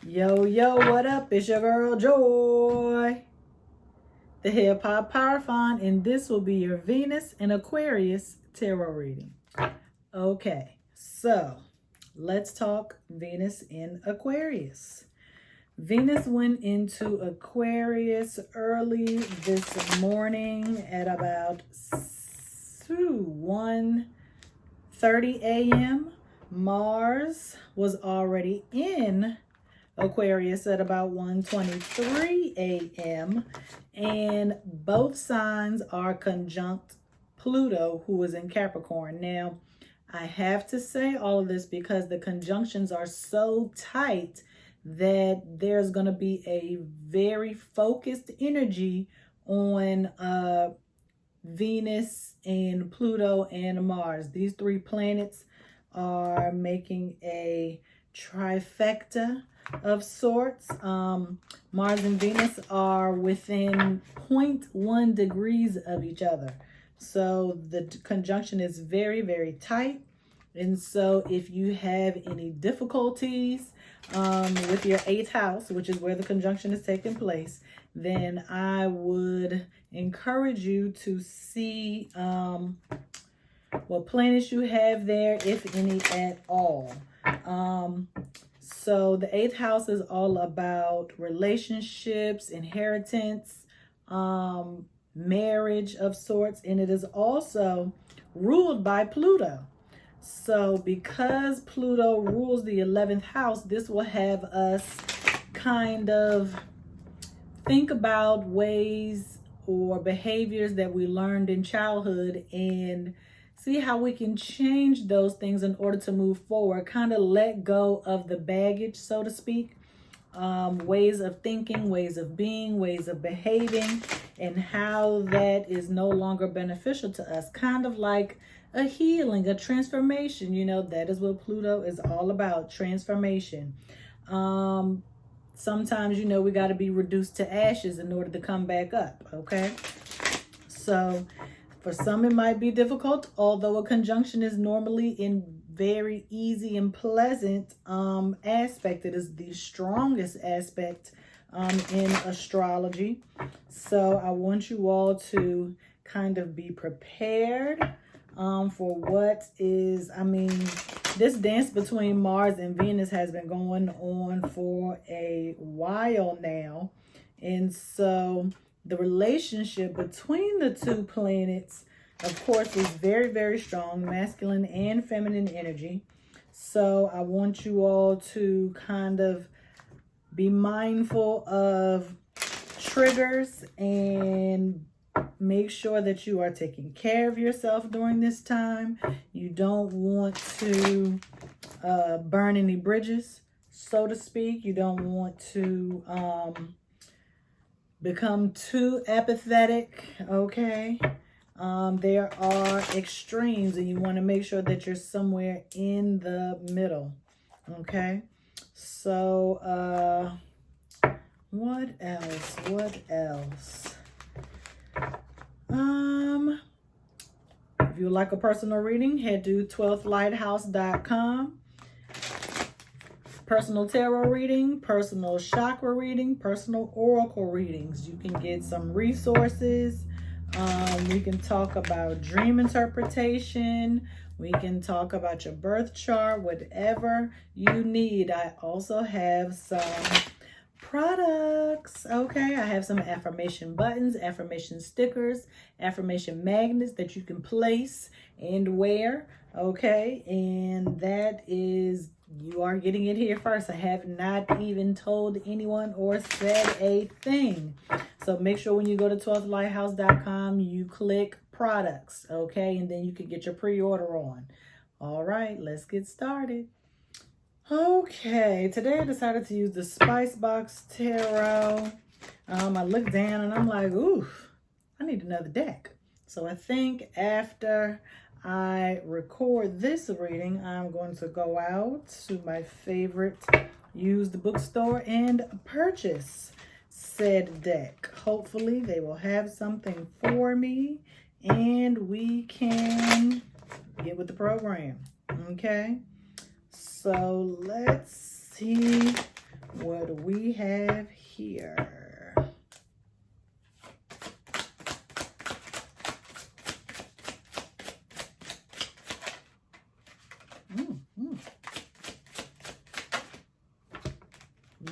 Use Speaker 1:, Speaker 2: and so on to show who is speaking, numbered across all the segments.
Speaker 1: Yo, yo, what up? It's your girl Joy, the Hip Hop Power Font, and this will be your Venus and Aquarius tarot reading. Okay, so let's talk Venus in Aquarius. Venus went into Aquarius early this morning at about 1:30 a.m. Mars was already in Aquarius at about 1:23 a.m. and both signs are conjunct Pluto, who is in Capricorn. Now, I have to say all of this because the conjunctions are so tight that there's going to be a very focused energy on Venus and Pluto and Mars. These three planets are making a trifecta of sorts. Mars and Venus are within 0.1 degrees of each other. So the conjunction is very, very tight. And so if you have any difficulties with your 8th house, which is where the conjunction is taking place, then I would encourage you to see what planets you have there, if any at all. So the 8th house is all about relationships, inheritance, marriage of sorts, and it is also ruled by Pluto. So because Pluto rules the 11th house, this will have us kind of think about ways or behaviors that we learned in childhood and see how we can change those things in order to move forward, kind of let go of the baggage, so to speak, ways of thinking, ways of being, ways of behaving, and how that is no longer beneficial to us. Kind of like a healing, a transformation. You know, that is what Pluto is all about, transformation. Sometimes, you know, we got to be reduced to ashes in order to come back up, okay? So for some, it might be difficult, although a conjunction is normally in very easy and pleasant aspect. It is the strongest aspect in astrology. So I want you all to kind of be prepared for what is, this dance between Mars and Venus has been going on for a while now. And so the relationship between the two planets, of course, is very, very strong, masculine and feminine energy. So I want you all to kind of be mindful of triggers and make sure that you are taking care of yourself during this time. You don't want to burn any bridges, so to speak. You don't want to become too apathetic, okay? There are extremes, and you want to make sure that you're somewhere in the middle, okay? So, what else? If you would like a personal reading, head to 12thlighthouse.com. Personal tarot reading, personal chakra reading, personal oracle readings. You can get some resources. We can talk about dream interpretation. We can talk about your birth chart, whatever you need. I also have some products, okay? I have some affirmation buttons, affirmation stickers, affirmation magnets that you can place and wear, okay? And that is, you are getting it here first. I have not even told anyone or said a thing. So make sure when you go to 12thlighthouse.com, you click products, okay? And then you can get your pre-order on. All right, let's get started. Okay, today I decided to use the Spice Box Tarot. I looked down and I'm like, ooh, I need another deck. So I think after I record this reading, I'm going to go out to my favorite used bookstore and purchase said deck. Hopefully they will have something for me and we can get with the program, okay? So let's see What do we have here?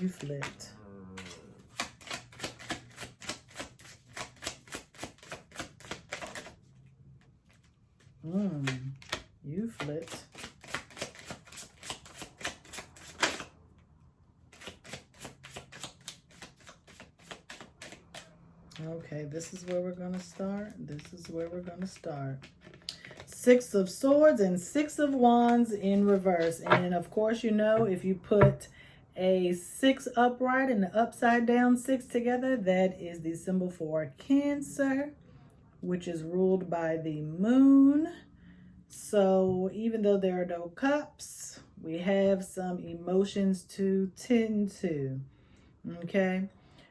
Speaker 1: You flipped. You flipped. Okay, this is where we're going to start. This is where we're going to start. Six of Swords and Six of Wands in reverse. And of course, you know, if you put a 6 upright and the upside down 6 together, that is the symbol for Cancer, which is ruled by the moon. So even though there are no cups, we have some emotions to tend to. Okay.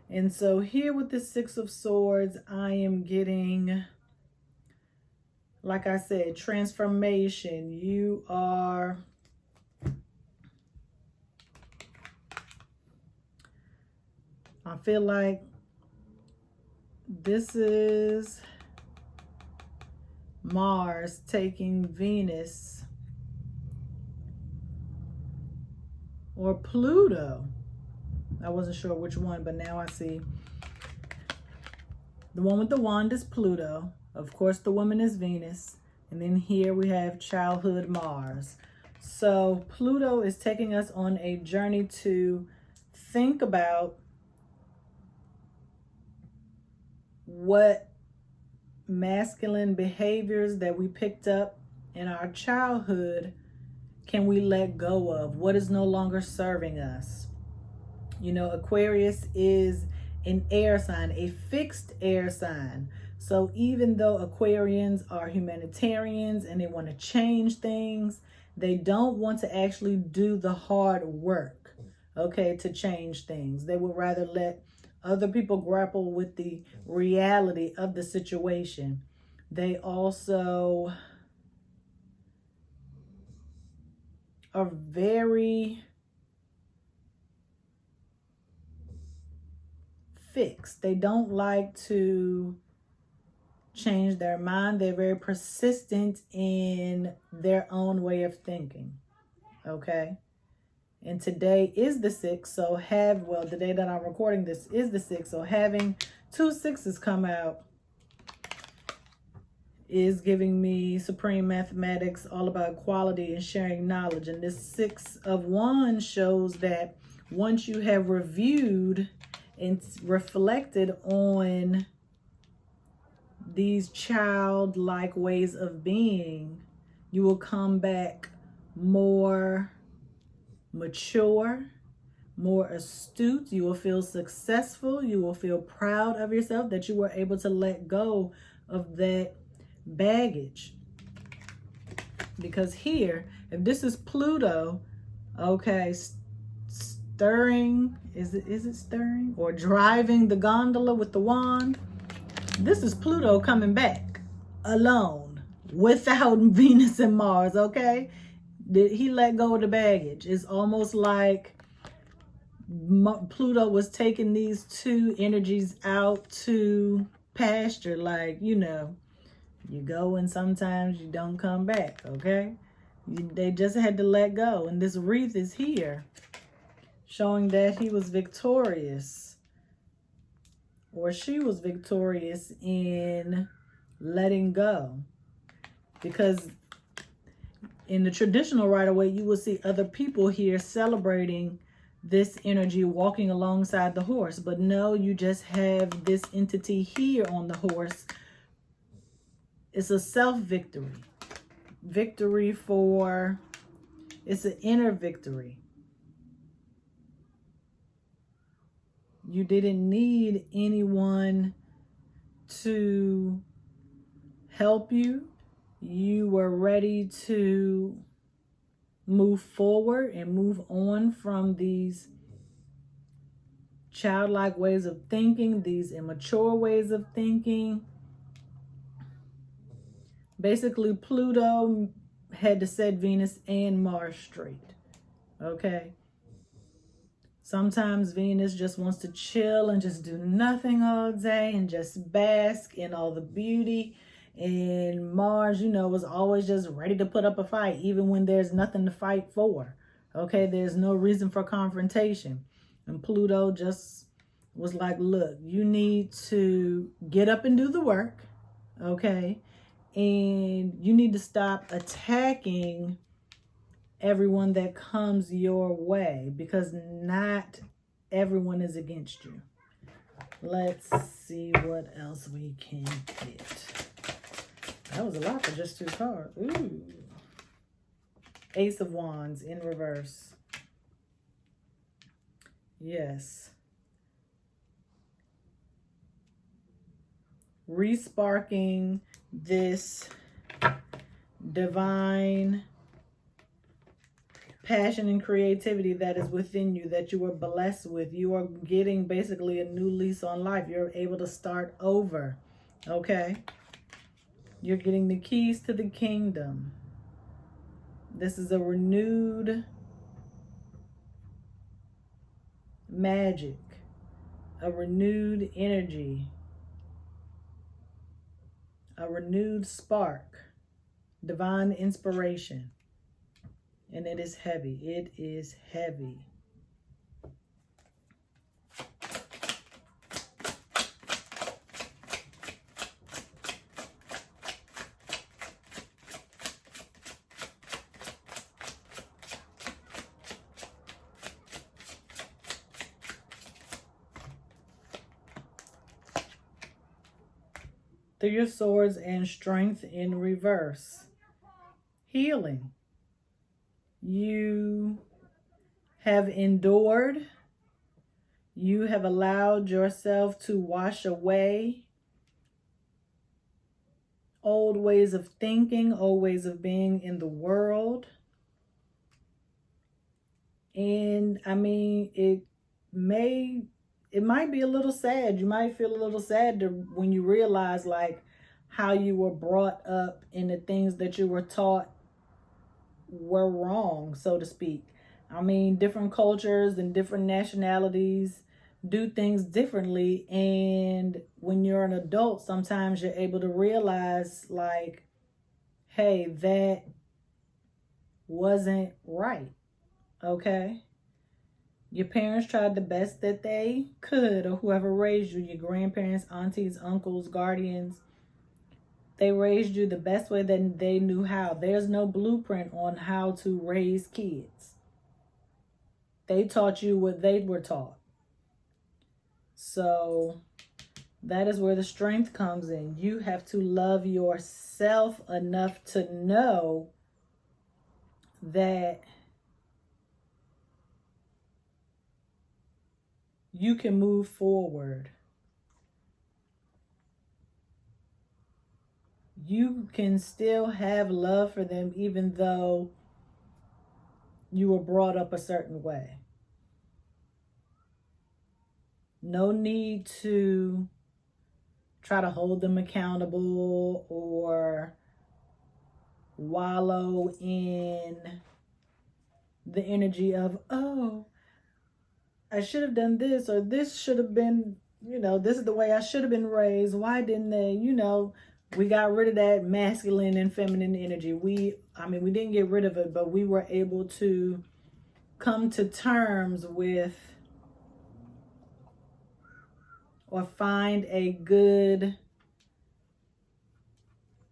Speaker 1: And so here with the Six of Swords, I am getting, like I said, transformation. You are I feel like this is Mars taking Venus or Pluto. I wasn't sure which one, but now I see. The one with the wand is Pluto. Of course, the woman is Venus. And then here we have childhood Mars. So Pluto is taking us on a journey to think about what masculine behaviors that we picked up in our childhood can we let go of? What is no longer serving us? You know, Aquarius is an air sign, a fixed air sign. So even though Aquarians are humanitarians and they want to change things, they don't want to actually do the hard work, okay, to change things. They would rather let other people grapple with the reality of the situation. They also are very fixed. They don't like to change their mind. They're very persistent in their own way of thinking. Okay. And today is the 6th. So the day that I'm recording this is the 6th. So having 2 6s come out is giving me supreme mathematics, all about equality and sharing knowledge. And this 6 of Wands shows that once you have reviewed and reflected on these childlike ways of being, you will come back more mature, more astute. You will feel successful. You will feel proud of yourself that you were able to let go of that baggage. Because here, if this is Pluto, okay, stirring, is it stirring or driving the gondola with the wand? This is Pluto coming back alone without Venus and Mars, okay? Did he let go of the baggage? It's almost like Pluto was taking these two energies out to pasture, like, you know, you go and sometimes you don't come back, okay? They just had to let go. And this wreath is here showing that he was victorious, or she was victorious in letting go. Because in the traditional right away, you will see other people here celebrating this energy, walking alongside the horse. But no, you just have this entity here on the horse. It's a self-victory. Victory for, it's an inner victory. You didn't need anyone to help you. You were ready to move forward and move on from these childlike ways of thinking, these immature ways of thinking. Basically, Pluto had to set Venus and Mars straight. Okay. Sometimes Venus just wants to chill and just do nothing all day and just bask in all the beauty. And Mars, you know, was always just ready to put up a fight, even when there's nothing to fight for. Okay, there's no reason for confrontation. And Pluto just was like, look, you need to get up and do the work. Okay, and you need to stop attacking everyone that comes your way, because not everyone is against you. Let's see what else we can get. That was a lot for just 2 cards. Ooh. Ace of Wands in reverse. Yes. Resparking this divine passion and creativity that is within you, that you are blessed with. You are getting basically a new lease on life. You're able to start over. Okay? You're getting the keys to the kingdom. This is a renewed magic, a renewed energy, a renewed spark, divine inspiration. And it is heavy. It is heavy. Through your swords and strength in reverse. Healing. You have endured. You have allowed yourself to wash away old ways of thinking, old ways of being in the world. And I mean, it might be a little sad. You might feel a little sad when you realize like how you were brought up and the things that you were taught were wrong, so to speak. I mean, different cultures and different nationalities do things differently. And when you're an adult, sometimes you're able to realize like, hey, that wasn't right. Okay? Your parents tried the best that they could, or whoever raised you, your grandparents, aunties, uncles, guardians. They raised you the best way that they knew how. There's no blueprint on how to raise kids. They taught you what they were taught. So that is where the strength comes in. You have to love yourself enough to know that you can move forward. You can still have love for them even though you were brought up a certain way. No need to try to hold them accountable or wallow in the energy of, oh, I should have done this, or this should have been, this is the way I should have been raised. Why didn't they, we got rid of that masculine and feminine energy. We didn't get rid of it, but we were able to come to terms with or find a good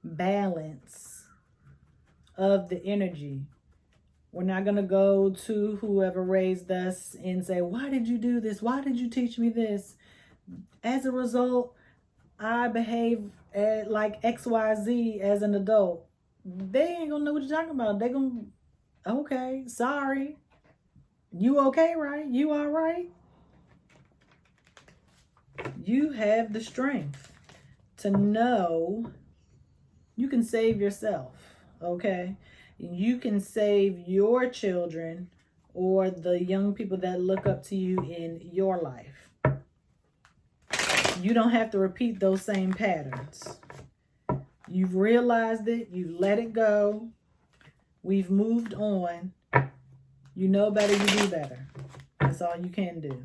Speaker 1: balance of the energy. We're not going to go to whoever raised us and say, why did you do this? Why did you teach me this? As a result, I behave like XYZ as an adult. They ain't going to know what you're talking about. They're going to, okay, sorry. You okay, right? You all right? You have the strength to know you can save yourself, okay? You can save your children or the young people that look up to you in your life. You don't have to repeat those same patterns. You've realized it. You let it go. We've moved on. You know better, you do better. That's all you can do.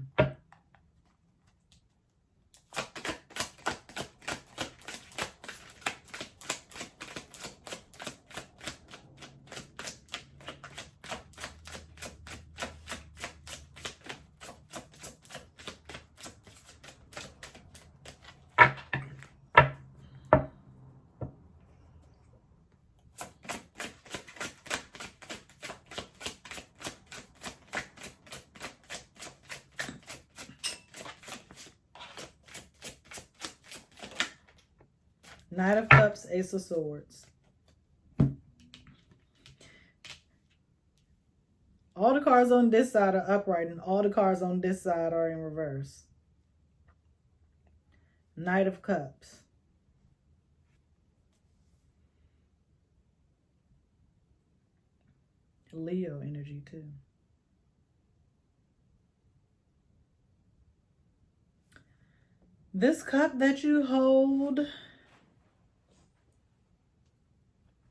Speaker 1: Knight of Cups, Ace of Swords. All the cards on this side are upright and all the cards on this side are in reverse. Knight of Cups. Leo energy too. This cup that you hold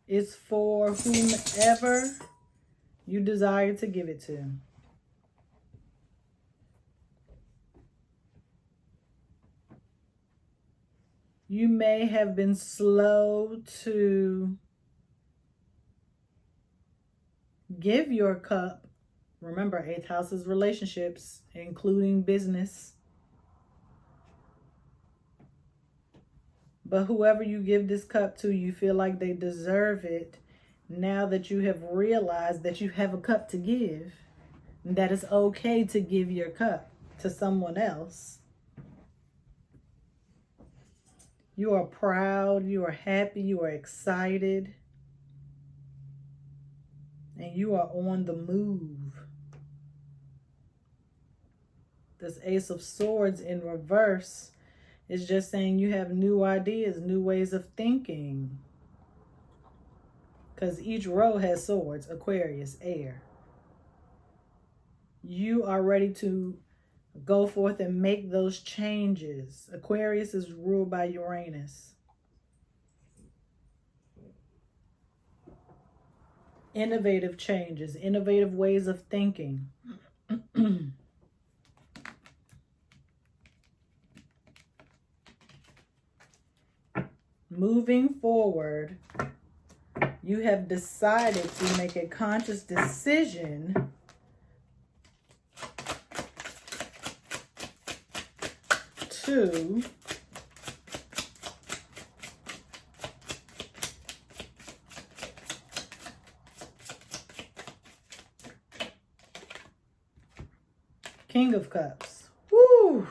Speaker 1: is for whomever you desire to give it to. You may have been slow to give your cup. Remember, 8th house is relationships, including business. But whoever you give this cup to, you feel like they deserve it now that you have realized that you have a cup to give. And that it's okay to give your cup to someone else. You are proud, you are happy, you are excited. And you are on the move. This Ace of Swords in reverse is just saying you have new ideas, new ways of thinking. Because each row has swords. Aquarius, air. You are ready to go forth and make those changes. Aquarius is ruled by Uranus. Innovative changes, innovative ways of thinking. Moving forward, you have decided to make a conscious decision to King of Cups. Woo!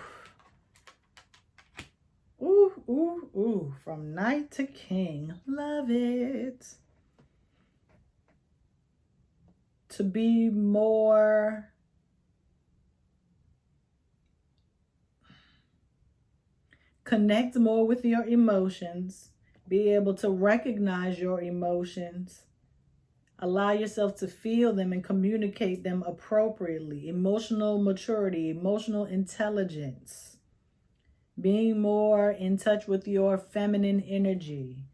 Speaker 1: Ooh, ooh, ooh. From Knight to King. Love it. To be more connect more with your emotions. Be able to recognize your emotions. Allow yourself to feel them and communicate them appropriately. Emotional maturity, emotional intelligence. Being more in touch with your feminine energy.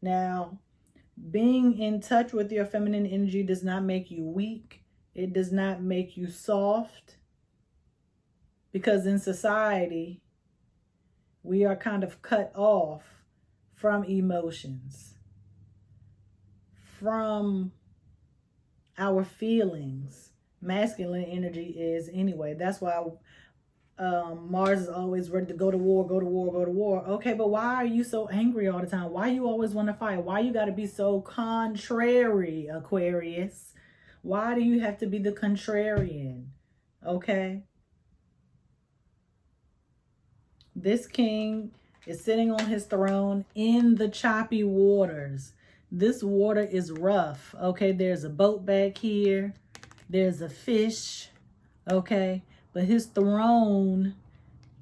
Speaker 1: Now, being in touch with your feminine energy does not make you weak. It does not make you soft. Because in society, we are kind of cut off from emotions, from our feelings. Masculine energy is anyway. That's why Mars is always ready to go to war, go to war, go to war. Okay, but why are you so angry all the time? Why you always want to fight? Why you got to be so contrary, Aquarius? Why do you have to be the contrarian? Okay. This king is sitting on his throne in the choppy waters. This water is rough. Okay, there's a boat back here. There's a fish. Okay. But his throne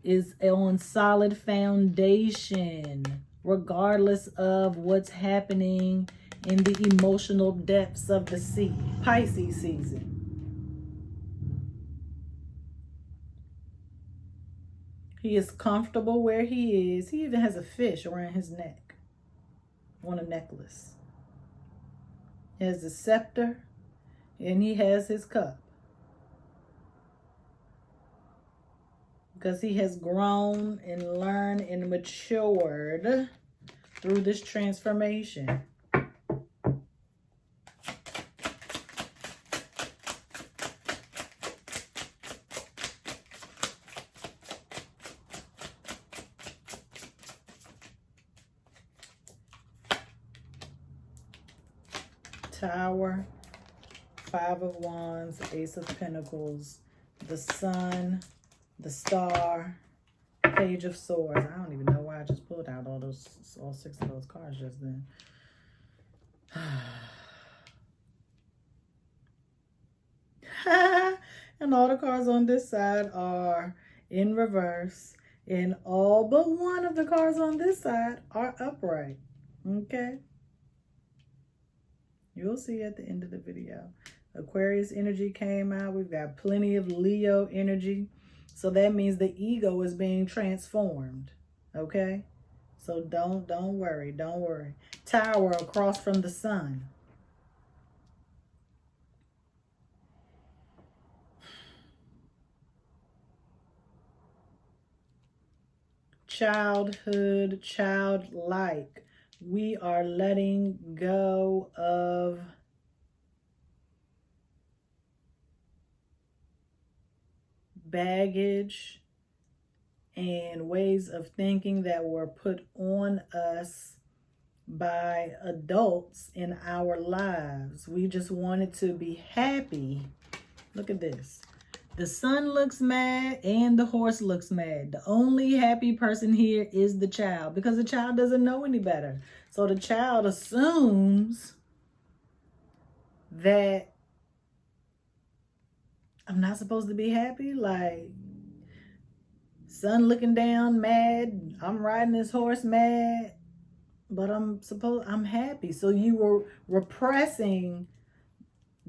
Speaker 1: is on solid foundation, regardless of what's happening in the emotional depths of the sea. Pisces season. He is comfortable where he is. He even has a fish around his neck on a necklace. He has a scepter and he has his cup. because he has grown and learned and matured through this transformation. Tower, Five of Wands, Ace of Pentacles, the Sun, the Star, Page of Swords. I don't even know why I just pulled out all 6 of those cards just then. And all the cards on this side are in reverse, and all but one of the cards on this side are upright. Okay? You'll see at the end of the video. Aquarius energy came out. We've got plenty of Leo energy. So that means the ego is being transformed. Okay? So don't worry. Don't worry. Tower across from the sun. Childhood, childlike. We are letting go of baggage and ways of thinking that were put on us by adults in our lives. We just wanted to be happy. Look at this. The sun looks mad and the horse looks mad. The only happy person here is the child, because the child doesn't know any better. So the child assumes that I'm not supposed to be happy. Like, sun looking down mad, I'm riding this horse mad, but I'm happy. So you were repressing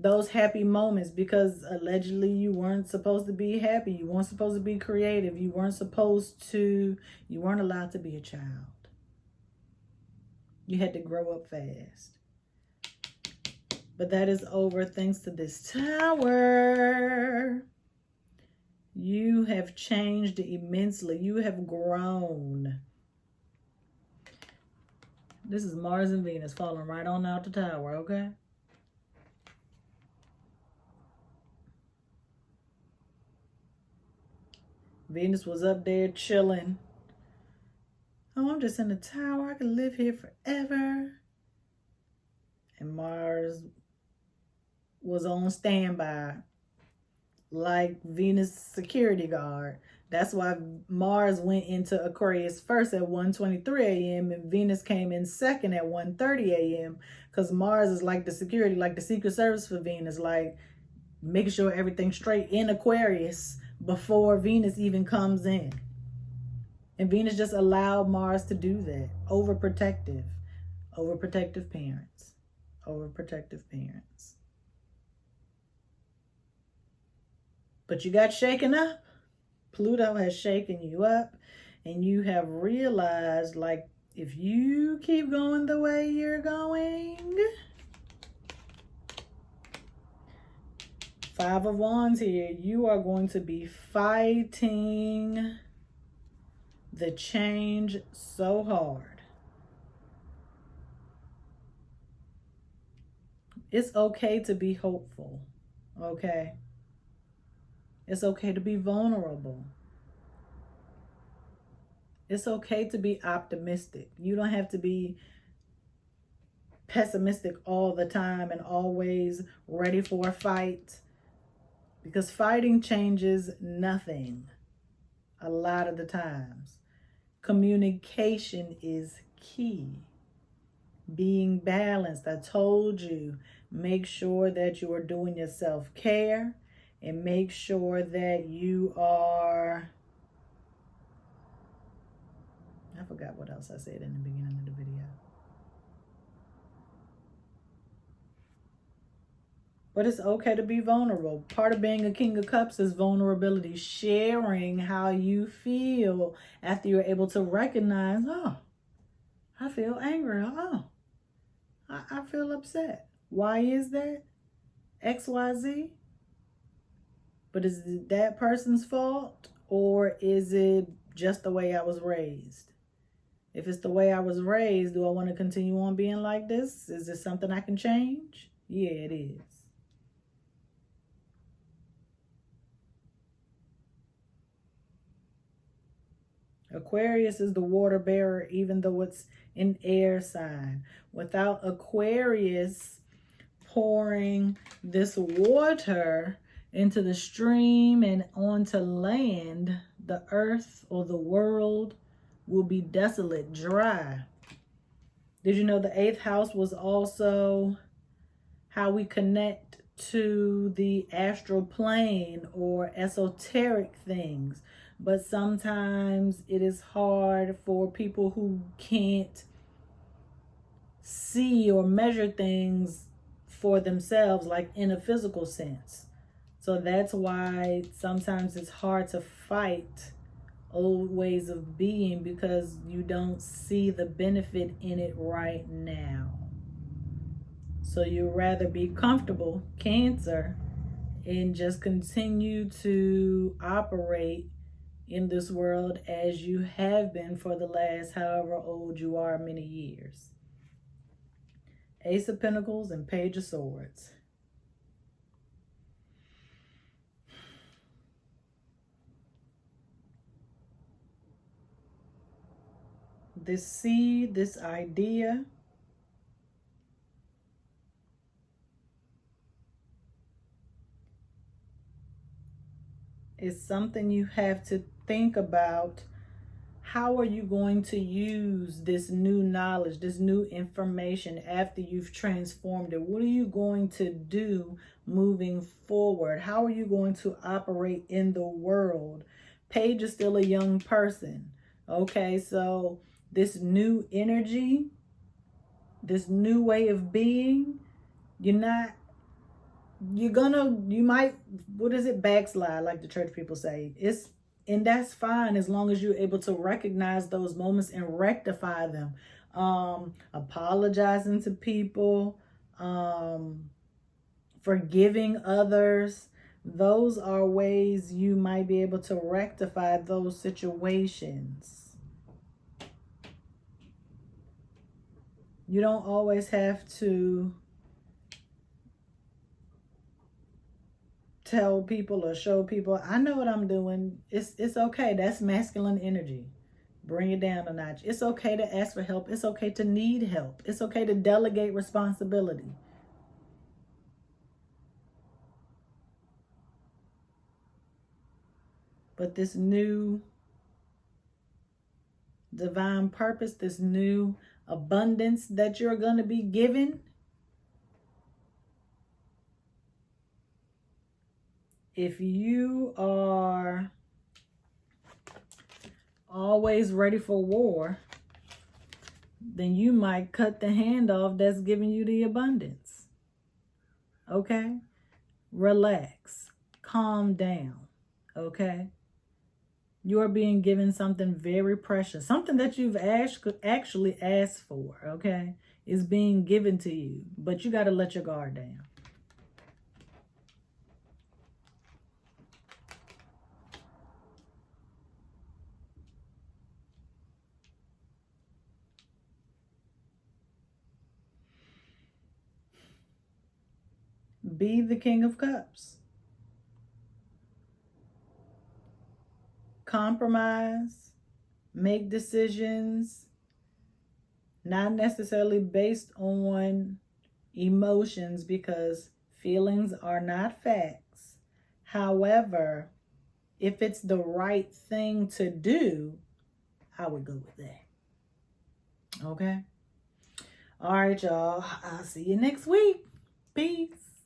Speaker 1: those happy moments because allegedly you weren't supposed to be happy. You weren't supposed to be creative. You weren't allowed to be a child. You had to grow up fast. But that is over thanks to this Tower. You have changed immensely. You have grown. This is Mars and Venus falling right on out the Tower, okay? Venus was up there chilling. Oh, I'm just in the Tower. I can live here forever. And Mars was on standby, like Venus security guard. That's why Mars went into Aquarius first at 1:23 a.m. and Venus came in second at 1:30 a.m. because Mars is like the security, like the Secret Service for Venus, like making sure everything's straight in Aquarius before Venus even comes in. And Venus just allowed Mars to do that. Overprotective parents. Overprotective parents. But you got shaken up. Pluto has shaken you up, and you have realized, like, if you keep going the way you're going, Five of Wands here, you are going to be fighting the change so hard. It's okay to be hopeful, okay? It's okay to be vulnerable. It's okay to be optimistic. You don't have to be pessimistic all the time and always ready for a fight, because fighting changes nothing a lot of the times. Communication is key. Being balanced. I told you, make sure that you are doing your self-care and make sure that you are, I forgot what else I said in the beginning of the video. But it's okay to be vulnerable. Part of being a King of Cups is vulnerability, sharing how you feel after you're able to recognize, oh, I feel angry. Oh, I feel upset. Why is that? XYZ. But is it that person's fault Or is it just the way I was raised? If it's the way I was raised, do I want to continue on being like this? Is this something I can change? Yeah, it is. Aquarius is the water bearer, even though it's an air sign. Without Aquarius pouring this water into the stream and onto land, the earth or the world will be desolate, dry. Did you know the 8th house was also how we connect to the astral plane or esoteric things? But sometimes it is hard for people who can't see or measure things for themselves, like in a physical sense. So that's why sometimes it's hard to fight old ways of being, because you don't see the benefit in it right now. So you'd rather be comfortable, Cancer, and just continue to operate in this world as you have been for the last however old you are, many years. Ace of Pentacles and Page of Swords. This seed, this idea, is something you have to think about. How are you going to use this new knowledge, this new information after you've transformed it? What are you going to do moving forward? How are you going to operate in the world? Page is still a young person. Okay, so this new energy, this new way of being, you might, what is it, backslide, like the church people say. And that's fine, as long as you're able to recognize those moments and rectify them. Apologizing to people, forgiving others. Those are ways you might be able to rectify those situations. You don't always have to tell people or show people, I know what I'm doing. It's okay. That's masculine energy. Bring it down a notch. It's okay to ask for help. It's okay to need help. It's okay to delegate responsibility. But this new divine purpose, this new abundance that you're going to be given, if you are always ready for war, then you might cut the hand off that's giving you the abundance. Okay? Relax. Calm down. Okay? You are being given something very precious. Something that you've actually asked for, okay? Is being given to you. But you got to let your guard down. Be the King of Cups. Compromise. Make decisions. Not necessarily based on emotions, because feelings are not facts. However, if it's the right thing to do, I would go with that. Okay? All right, y'all. I'll see you next week. Peace.